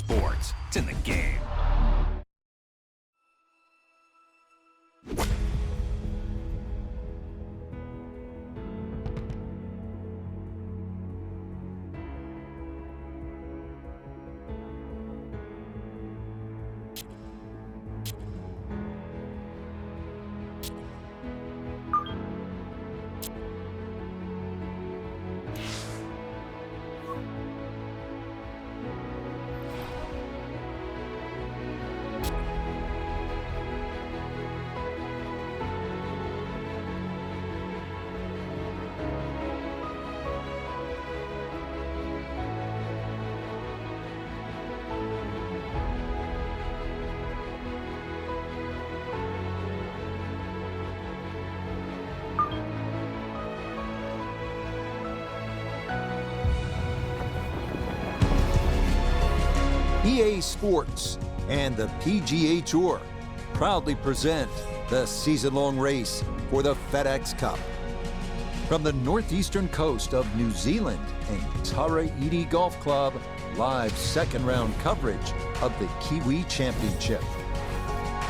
sports. It's in the game. EA Sports and the PGA Tour proudly present the season-long race for the FedEx Cup. From the northeastern coast of New Zealand and Tara Iti Golf Club, live second-round coverage of the Kiwi Championship.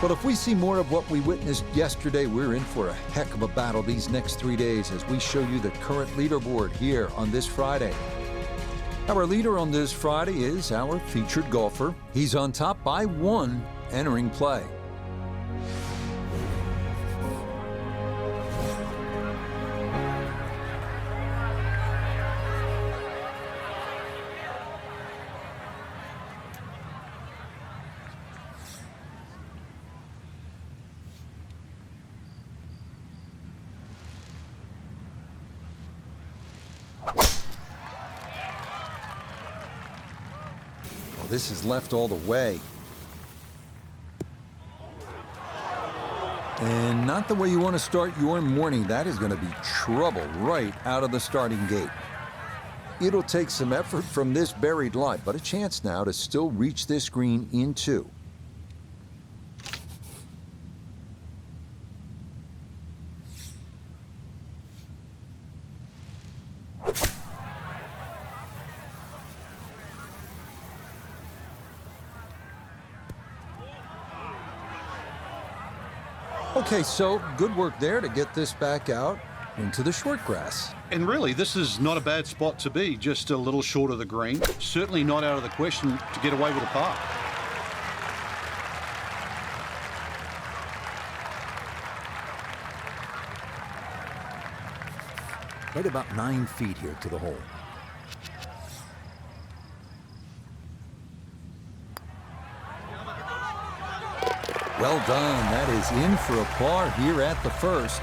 Well, if we see more of what we witnessed yesterday, we're in for a heck of a battle these next 3 days as we show you the current leaderboard here on this Friday. Our leader on this Friday is our featured golfer. He's on top by 1 entering play. This is left all the way. And not the way you want to start your morning. That is going to be trouble right out of the starting gate. It'll take some effort from this buried lie, but a chance now to still reach this green in 2. Okay, so good work there to get this back out into the short grass. And really, this is not a bad spot to be, just a little short of the green. Certainly not out of the question to get away with a par. Right about 9 feet here to the hole. Well done. That is in for a par here at the first.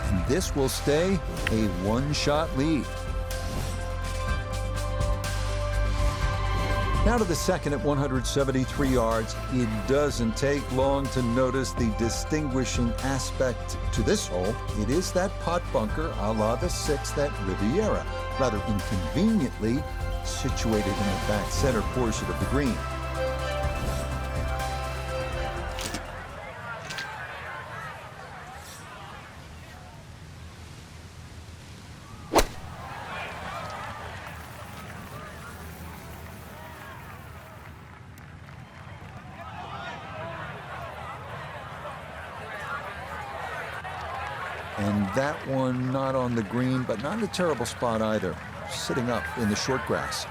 And this will stay a 1-shot lead. Now to the second at 173 yards. It doesn't take long to notice the distinguishing aspect to this hole. It is that pot bunker a la the 6th at Riviera, rather inconveniently situated in the back center portion of the green. And that one not on the green, but not in a terrible spot either. Sitting up in the short grass.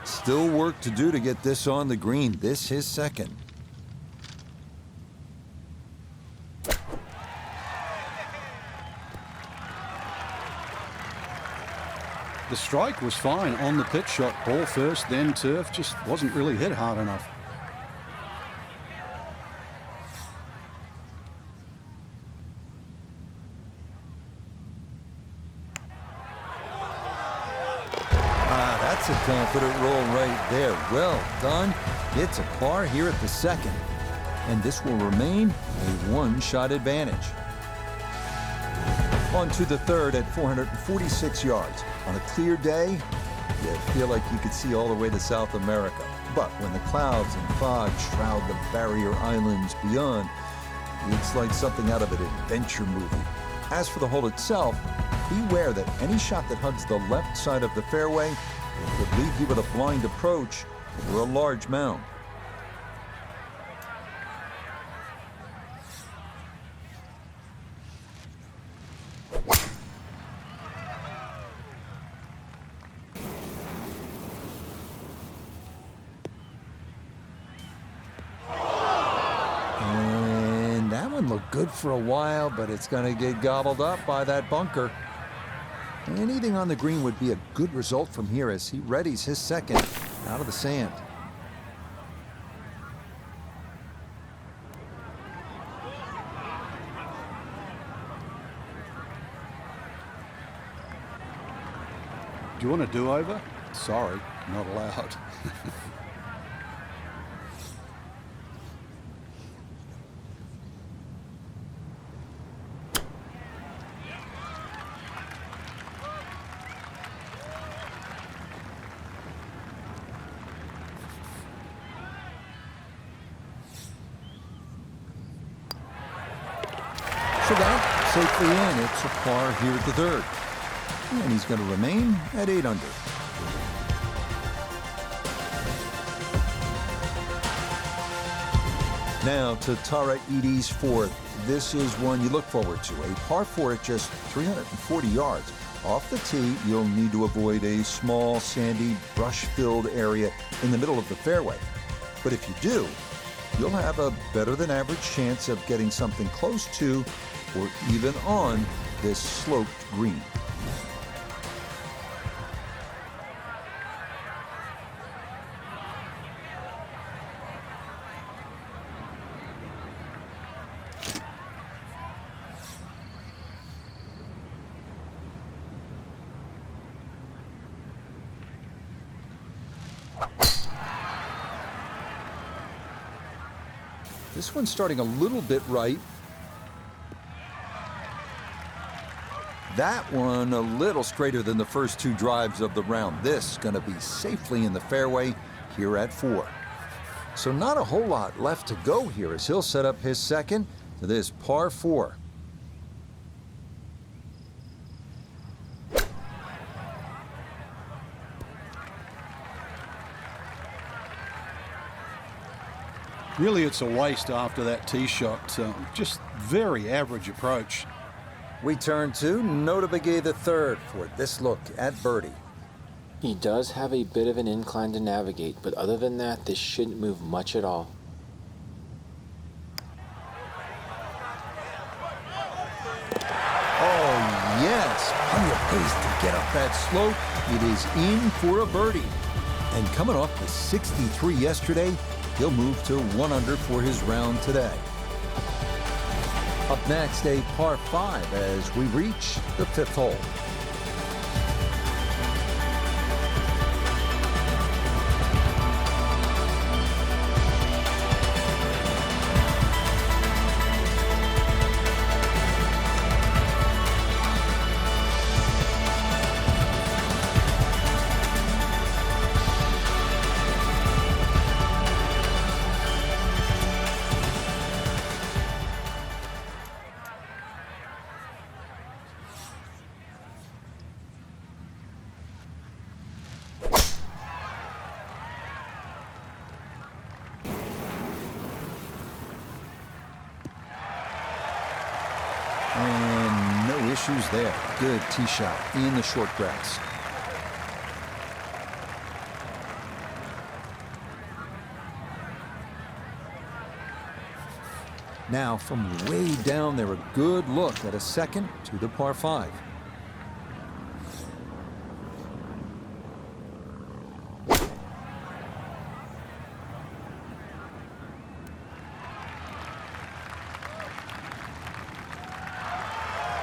Still work to do to get this on the green. This is second. The strike was fine on the pitch shot. Ball first, then turf. Just wasn't really hit hard enough. That's a confident roll right there. Well done. It's a par here at the second. And this will remain a 1-shot advantage. On to the third at 446 yards. On a clear day, you feel like you could see all the way to South America. But when the clouds and fog shroud the barrier islands beyond, it's like something out of an adventure movie. As for the hole itself, beware that any shot that hugs the left side of the fairway would leave you with a blind approach for a large mound. And that one looked good for a while, but it's going to get gobbled up by that bunker. Anything on the green would be a good result from here as he readies his second out of the sand. Do you want a do-over? Sorry, not allowed. So that safely in. It's a par here at the third. And he's going to remain at 8 under. Now to Tara Edie's fourth. This is one you look forward to. A par 4 at just 340 yards. Off the tee, you'll need to avoid a small, sandy, brush-filled area in the middle of the fairway. But if you do, you'll have a better than average chance of getting something close to or even on this sloped green. This one's starting a little bit right. That one a little straighter than the first 2 drives of the round. This going to be safely in the fairway here at 4. So not a whole lot left to go here as he'll set up his second to this par 4. Really, it's a waste after that tee shot. Just very average approach. We turn to Notabegay III for this look at birdie. He does have a bit of an incline to navigate, but other than that, this shouldn't move much at all. Oh, yes. Plenty of pace to get up that slope. It is in for a birdie. And coming off the 63 yesterday, he'll move to 1 under for his round today. Up next, a par 5 as we reach the 5th hole. And no issues there. Good tee shot in the short grass. Now from way down there, a good look at a second to the par 5.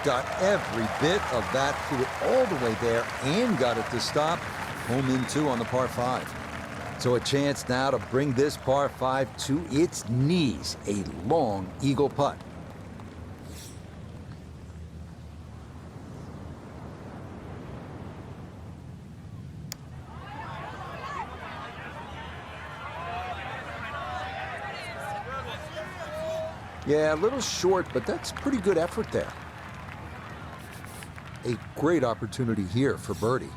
Got every bit of that, threw it all the way there and got it to stop. Home in 2 on the par 5. So a chance now to bring this par 5 to its knees. A long eagle putt. Yeah, a little short, but that's pretty good effort there. A great opportunity here for birdie.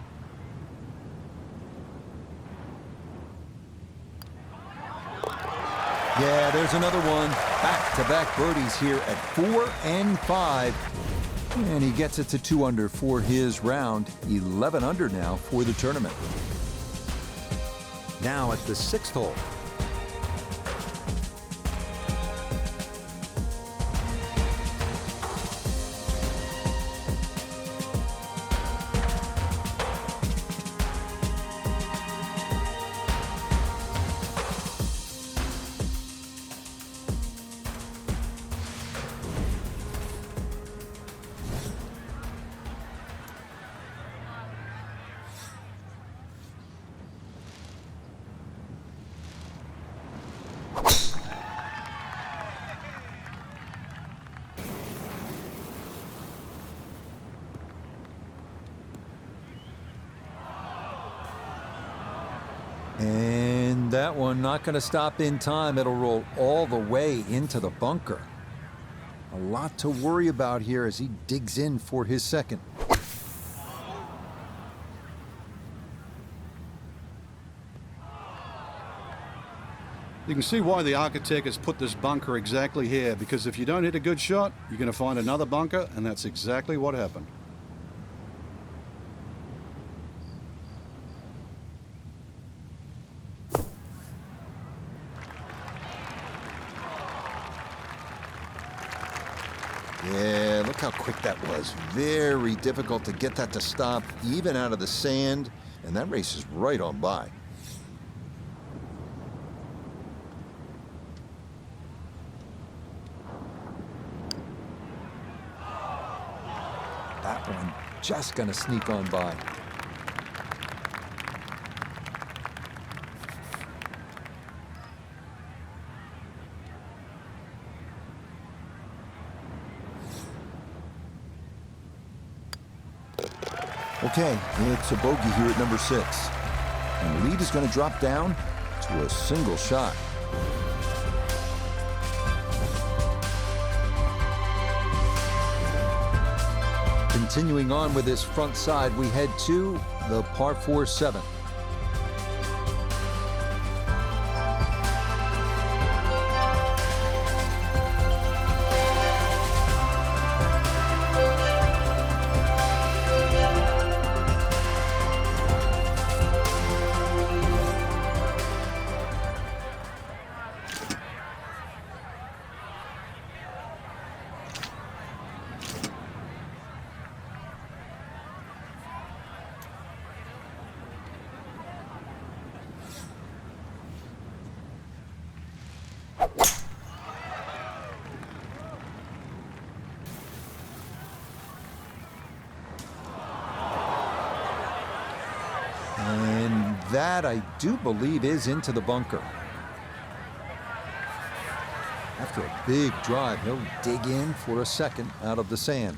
Yeah, there's another one. Back-to-back birdies here at 4 and 5. And he gets it to 2 under for his round. 11 under now for the tournament. Now at the 6th hole. And that one not going to stop in time. It'll roll all the way into the bunker. A lot to worry about here as he digs in for his second. You can see why the architect has put this bunker exactly here, because if you don't hit a good shot, you're going to find another bunker, and that's exactly what happened. Yeah, look how quick that was. Very difficult to get that to stop, even out of the sand. And that race is right on by. That one just going to sneak on by. Okay, it's a bogey here at number 6. And the lead is going to drop down to a single shot. Continuing on with this front side, we head to the par 4 7. And that, I do believe, is into the bunker. After a big drive, he'll dig in for a second out of the sand.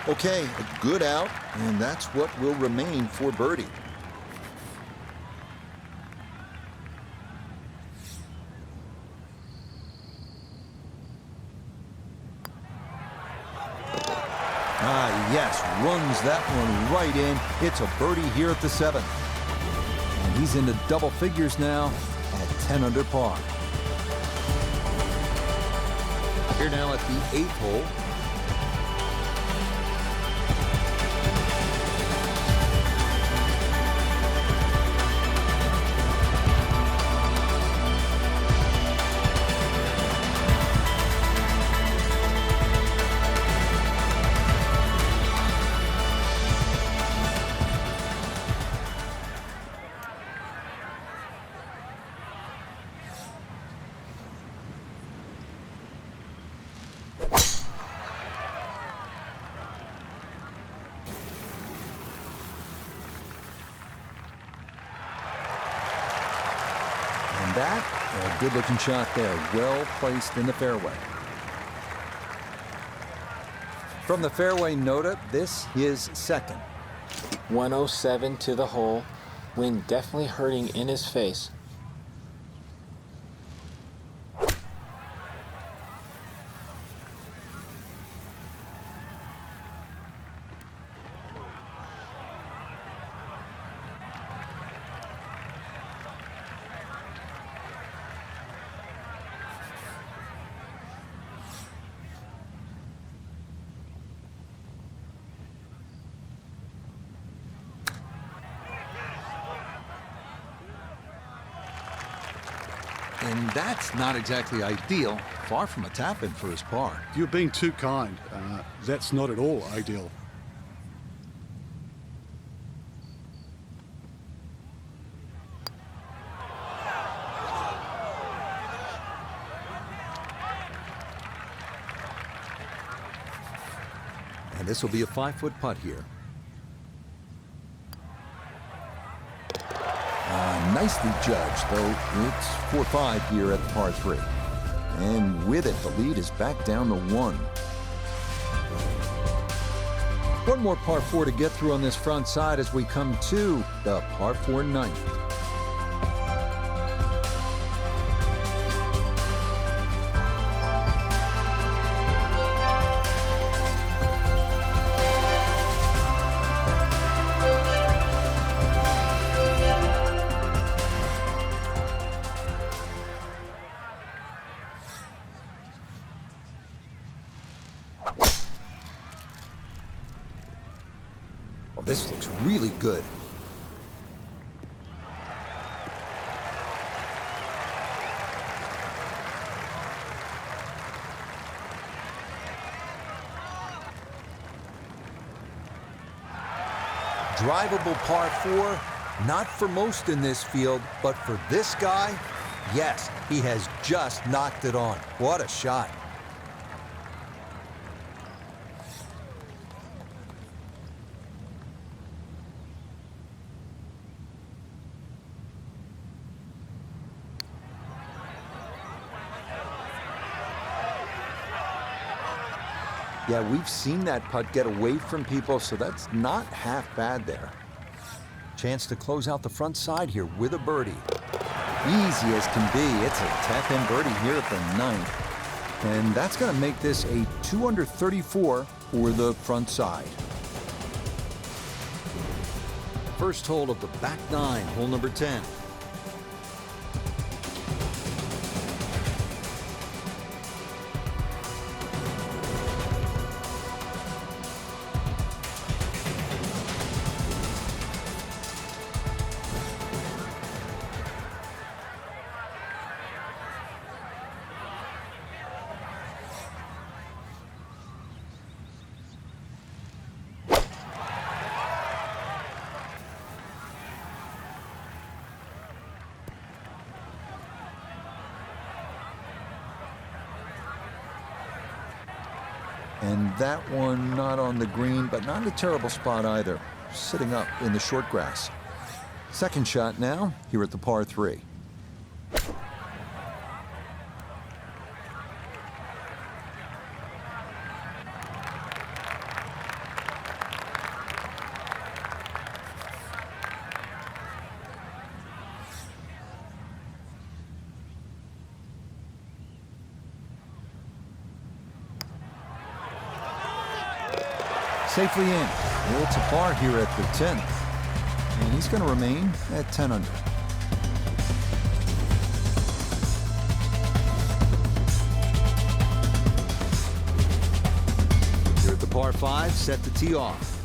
Okay, a good out, and that's what will remain for birdie. Yes, runs that one right in. It's a birdie here at the 7th. And he's into double figures now at 10 under par. Here now at the 8th hole. And that, a good-looking shot there, well placed in the fairway. From the fairway nota, this is second. 107 to the hole. Wind definitely hurting in his face. And that's not exactly ideal. Far from a tap-in for his par. You're being too kind. That's not at all ideal. And this will be a 5-foot putt here. Nicely judged, though it's 4-5 here at the par 3. And with it, the lead is back down to 1. One more par 4 to get through on this front side as we come to the par 4 ninth. Oh, this looks really good. Drivable par 4, not for most in this field, but for this guy, yes, he has just knocked it on. What a shot. Yeah, we've seen that putt get away from people, so that's not half bad there. Chance to close out the front side here with a birdie. Easy as can be. It's a tap-in birdie here at the 9th. And that's going to make this a 2 under 34 for the front side. First hole of the back 9, hole number 10. And that one not on the green, but not in a terrible spot either. Sitting up in the short grass. Second shot now, here at the par 3. Safely in. Well, it's a par here at the 10th. And he's going to remain at 10 under. Here at the par 5, set to tee off.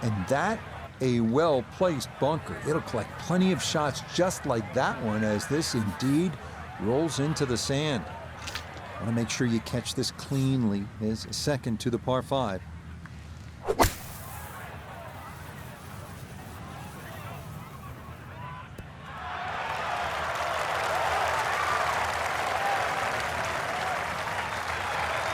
And that, a well-placed bunker. It'll collect plenty of shots just like that one as this indeed rolls into the sand. Want to make sure you catch this cleanly as a second to the par 5.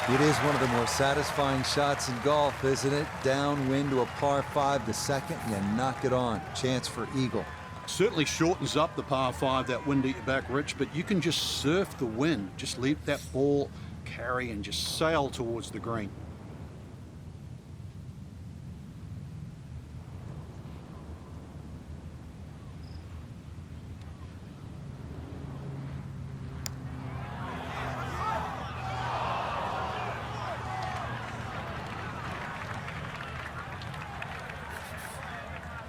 It is one of the more satisfying shots in golf, isn't it? Downwind to a par 5, the second, you knock it on. Chance for eagle. Certainly shortens up the par 5, that wind at your back, Rich, but you can just surf the wind. Just leave that ball carry and just sail towards the green.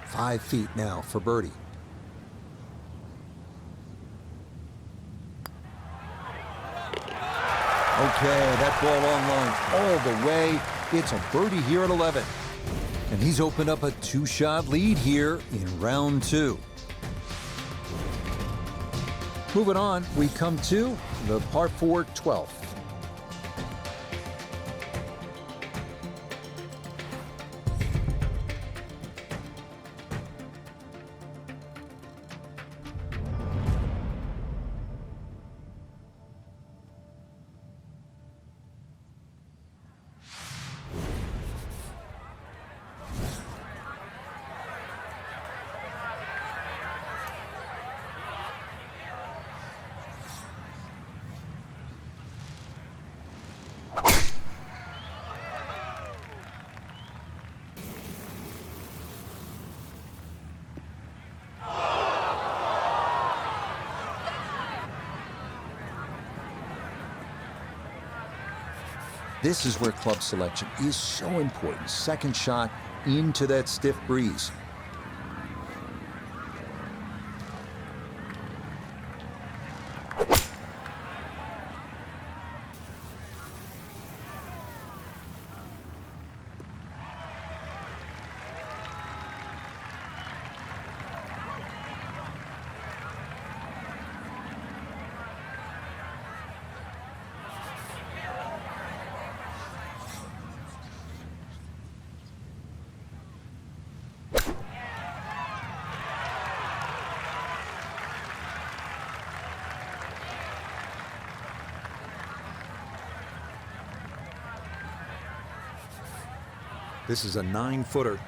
Five feet now for birdie. Okay, that ball on line all the way. It's a birdie here at 11. And he's opened up a 2-shot lead here in round 2. Moving on, we come to the par 4 12th. This is where club selection is so important. Second shot into that stiff breeze. This is a 9-footer.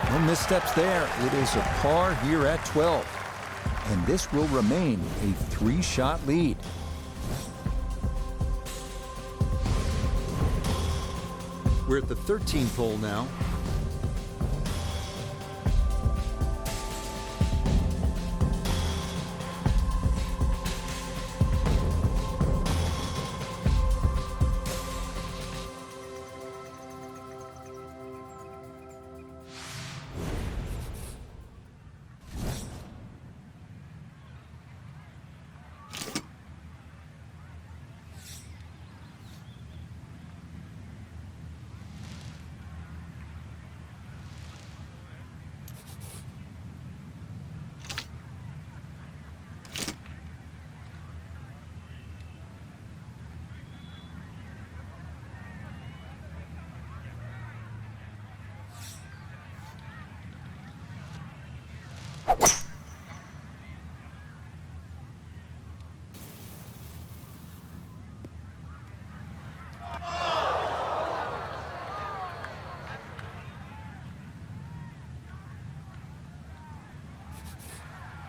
No missteps there. It is a par here at 12. And this will remain a 3-shot lead. We're at the 13th hole now.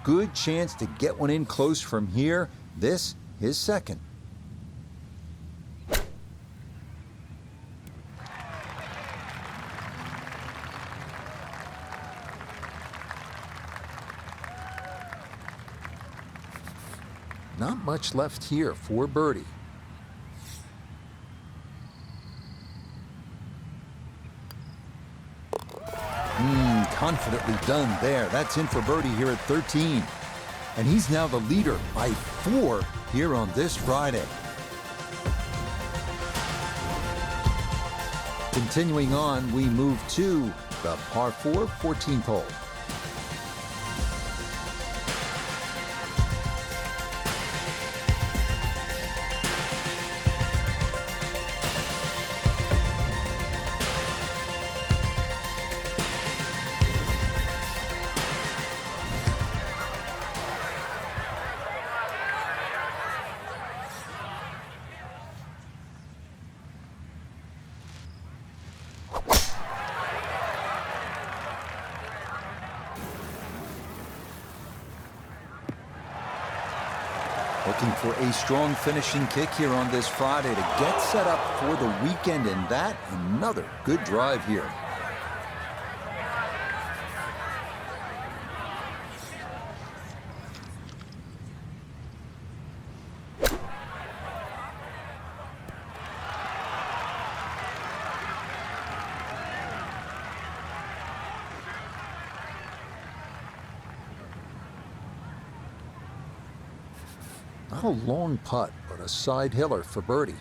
Good chance to get one in close from here. This, his second. Not much left here for birdie. Confidently done there. That's in for birdie here at 13. And he's now the leader by 4 here on this Friday. Continuing on, we move to the par 4 14th hole. Looking for a strong finishing kick here on this Friday to get set up for the weekend, and that another good drive here. Not a long putt, but a side hiller for birdie.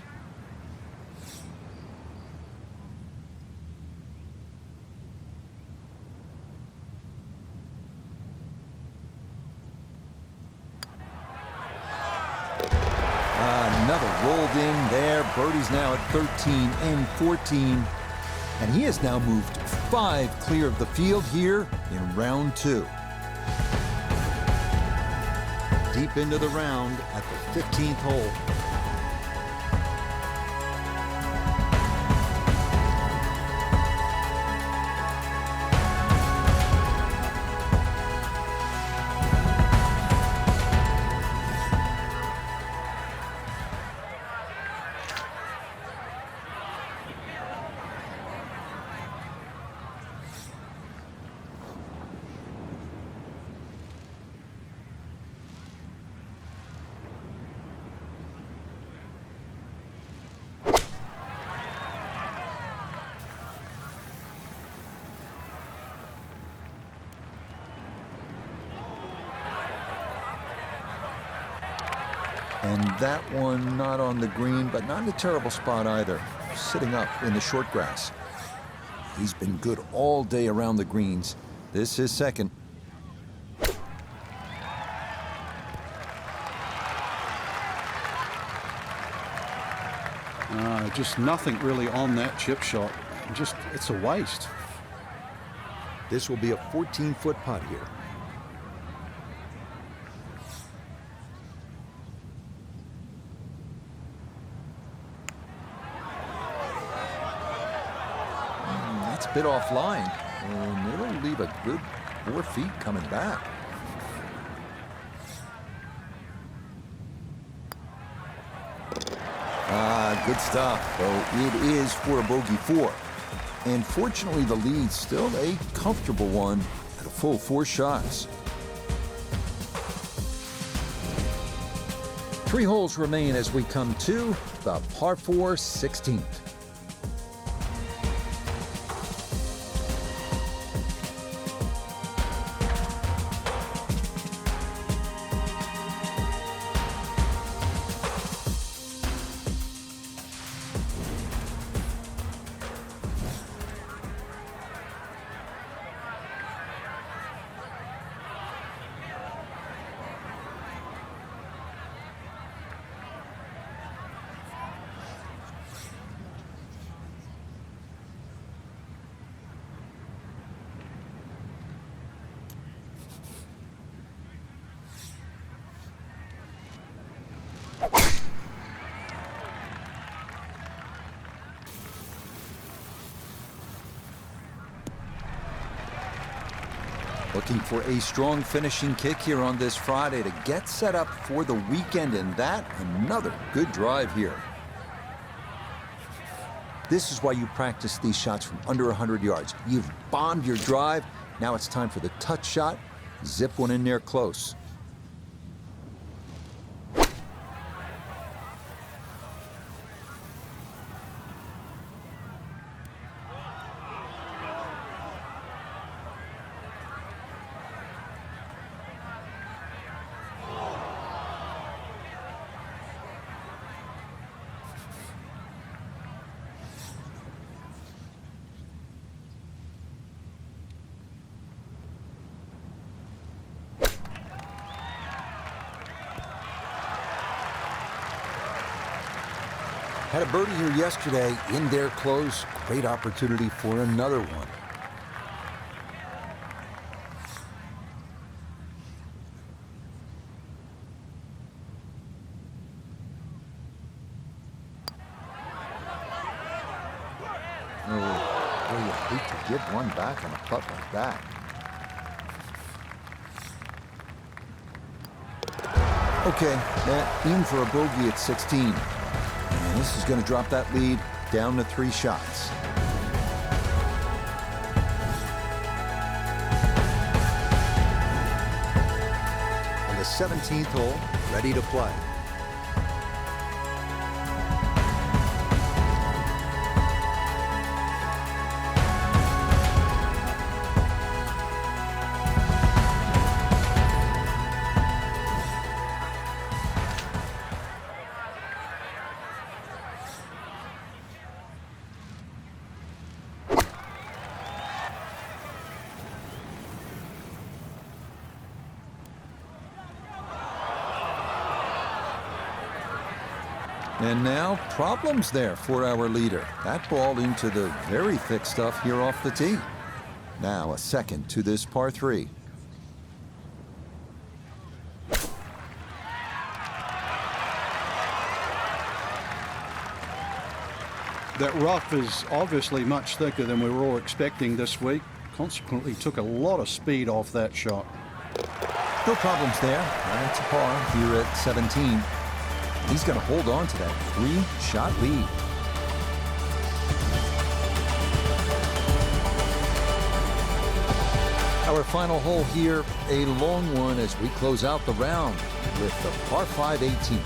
Another rolled in there. Birdie's now at 13 and 14. And he has now moved 5 clear of the field here in round 2. Deep into the round at the 15th hole. And that one not on the green, but not in a terrible spot either. Sitting up in the short grass. He's been good all day around the greens. This is second. Just nothing really on that chip shot. It's a waste. This will be a 14-foot putt here. That's a bit offline, and it'll leave a good 4 feet coming back. Good stuff, though it is for a bogey 4. And fortunately, the lead's still a comfortable one at a full 4 shots. 3 holes remain as we come to the par 4 16th. Looking for a strong finishing kick here on this Friday to get set up for the weekend, and that another good drive here. This is why you practice these shots from under 100 yards. You've bombed your drive. Now it's time for the touch shot. Zip one in there close. Had a birdie here yesterday in there close. Great opportunity for another one. Oh, boy, you hate to give one back on a putt like that. Okay, Matt in for a bogey at 16. And this is going to drop that lead down to 3 shots. On the 17th hole, ready to play. And now, problems there for our leader. That ball into the very thick stuff here off the tee. Now a second to this par 3. That rough is obviously much thicker than we were all expecting this week. Consequently, took a lot of speed off that shot. No problems there. That's a par here at 17. He's going to hold on to that 3-shot lead. Our final hole here, a long one as we close out the round with the par 5 18.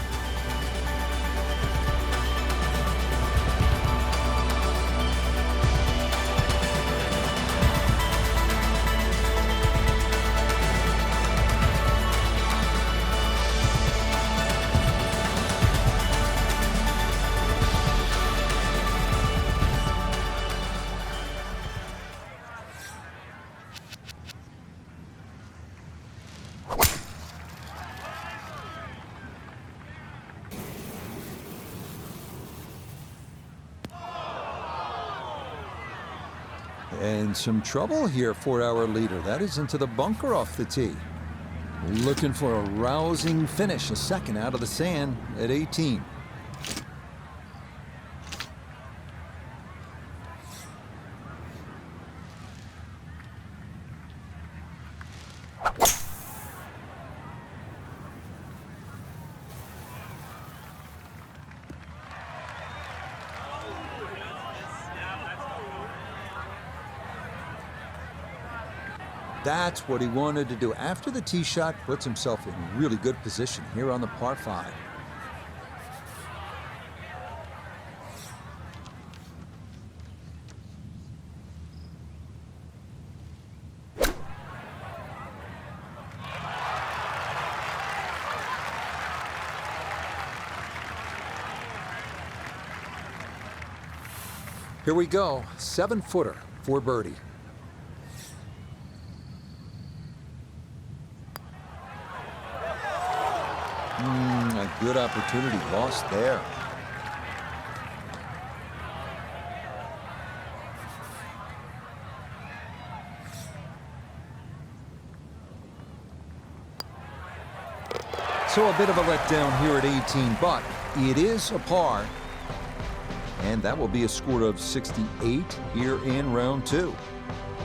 And some trouble here for our leader. That is into the bunker off the tee. Looking for a rousing finish, a second out of the sand at 18. That's what he wanted to do. After the tee shot, puts himself in really good position here on the par 5. Here we go, 7-footer for birdie. A good opportunity lost there. So a bit of a letdown here at 18, but it is a par. And that will be a score of 68 here in round 2.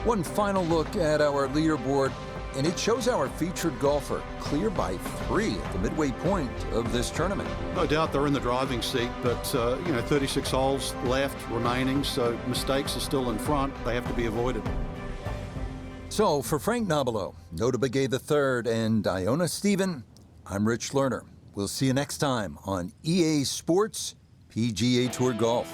One final look at our leaderboard, and it shows our featured golfer clear by 3 at the midway point of this tournament. No doubt they're in the driving seat, but 36 holes left remaining, so mistakes are still in front. They have to be avoided. So for Frank Nobilo, Nota Begay III, and Iona Stephen, I'm Rich Lerner. We'll see you next time on EA Sports PGA Tour Golf.